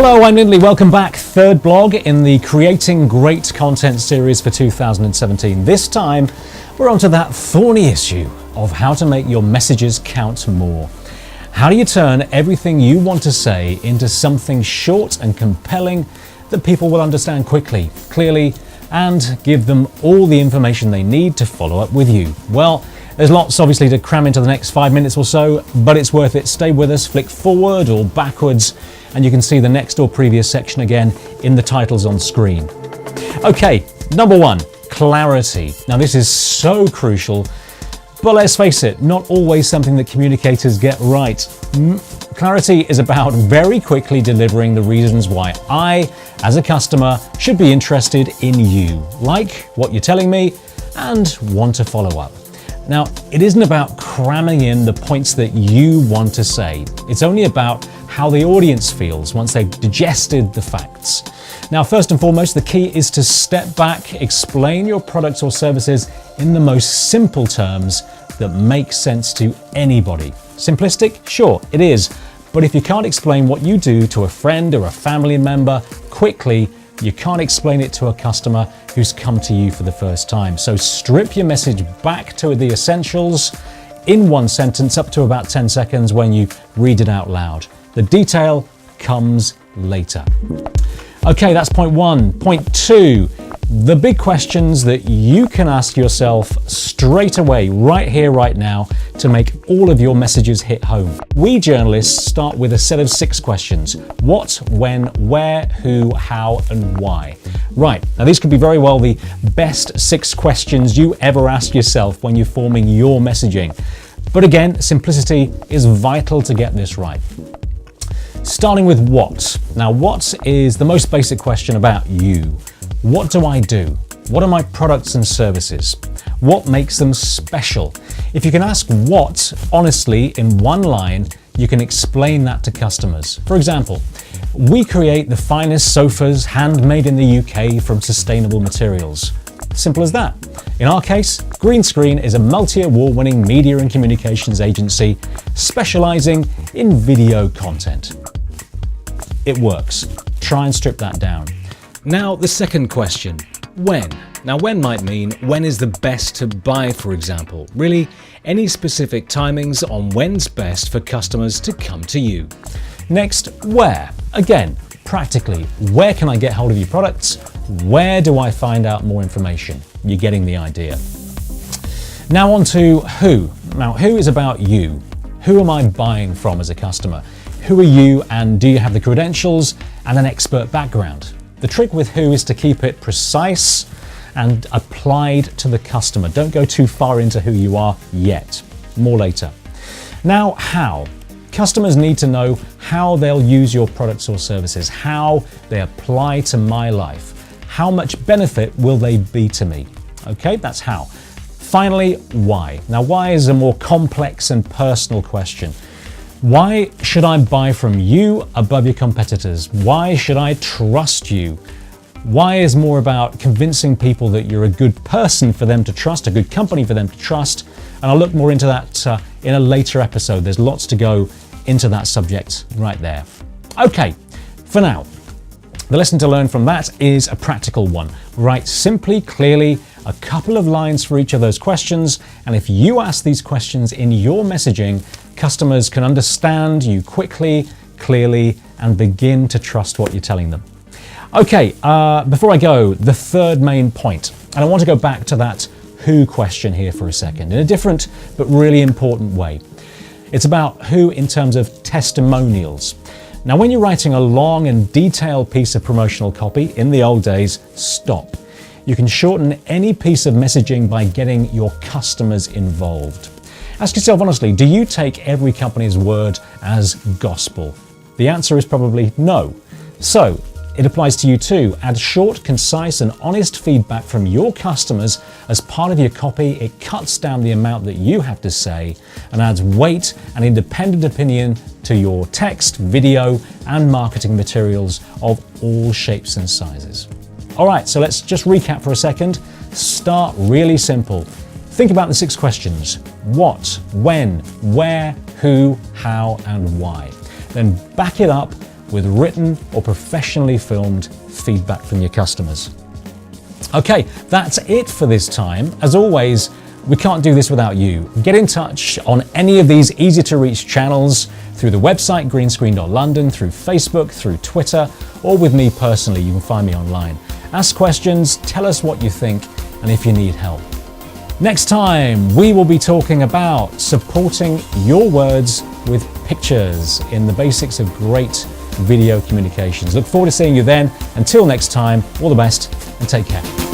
Hello, I'm Lindley. Welcome back. Third blog in the Creating Great Content series for 2017. This time, we're onto that thorny issue of how to make your messages count more. How do you turn everything you want to say into something short and compelling that people will understand quickly, clearly, and give them all the information they need to follow up with you? Well, there's lots obviously to cram into the next 5 minutes or so, but it's worth it. Stay with us, flick forward or backwards, and you can see the next or previous section again in the titles on screen. Okay, number one, clarity. Now this is so crucial, but let's face it, not always something that communicators get right. Clarity is about very quickly delivering the reasons why I, as a customer, should be interested in you, like what you're telling me, and want to follow up. Now, it isn't about cramming in the points that you want to say. It's only about how the audience feels once they've digested the facts. Now, first and foremost, the key is to step back, explain your products or services in the most simple terms that make sense to anybody. Simplistic? Sure, it is. But if you can't explain what you do to a friend or a family member quickly, you can't explain it to a customer who's come to you for the first time. So strip your message back to the essentials in one sentence, up to about 10 seconds when you read it out loud. The detail comes later. Okay, that's point one. Point two, the big questions that you can ask yourself straight away, right here, right now, to make all of your messages hit home. We journalists start with a set of 6 questions. What, when, where, who, how, and why. Right, now these could be very well the best 6 questions you ever ask yourself when you're forming your messaging. But again, simplicity is vital to get this right. Starting with what. Now, what is the most basic question about you? What do I do? What are my products and services? What makes them special? If you can ask what honestly in one line, you can explain that to customers. For example, we create the finest sofas handmade in the UK from sustainable materials. Simple as that. In our case, Greenscreen is a multi-award winning media and communications agency specializing in video content. It works. Try and strip that down. Now, the second question, when? Now, when might mean when is the best to buy, for example. Really, any specific timings on when's best for customers to come to you. Next, where? Again, practically, where can I get hold of your products? Where do I find out more information? You're getting the idea. Now on to who. Now, who is about you? Who am I buying from as a customer? Who are you, and do you have the credentials and an expert background? The trick with who is to keep it precise and applied to the customer. Don't go too far into who you are yet. More later. Now, how? Customers need to know how they'll use your products or services, how they apply to my life. How much benefit will they be to me? Okay, that's how. Finally, why? Now, why is a more complex and personal question. Why should I buy from you above your competitors? Why should I trust you? Why is more about convincing people that you're a good person for them to trust, a good company for them to trust. And I'll look more into that in a later episode. There's lots to go into that subject right there. Okay, for now, the lesson to learn from that is a practical one. Write simply, clearly, a couple of lines for each of those questions. And if you ask these questions in your messaging, customers can understand you quickly, clearly, and begin to trust what you're telling them. Okay, before I go, the third main point, and I want to go back to that who question here for a second, in a different but really important way. It's about who in terms of testimonials. Now, when you're writing a long and detailed piece of promotional copy, in the old days, stop. You can shorten any piece of messaging by getting your customers involved. Ask yourself honestly, do you take every company's word as gospel? The answer is probably no. So, it applies to you too. Add short, concise, and honest feedback from your customers as part of your copy. It cuts down the amount that you have to say and adds weight and independent opinion to your text, video, and marketing materials of all shapes and sizes. All right, so let's just recap for a second. Start really simple. Think about the 6 questions. What, when, where, who, how, and why. Then back it up with written or professionally filmed feedback from your customers. Okay, that's it for this time. As always, we can't do this without you. Get in touch on any of these easy to reach channels through the website greenscreen.london, through Facebook, through Twitter, or with me personally. You can find me online. Ask questions, tell us what you think, and if you need help. Next time, we will be talking about supporting your words with pictures in the basics of great video communications. Look forward to seeing you then. Until next time, all the best and take care.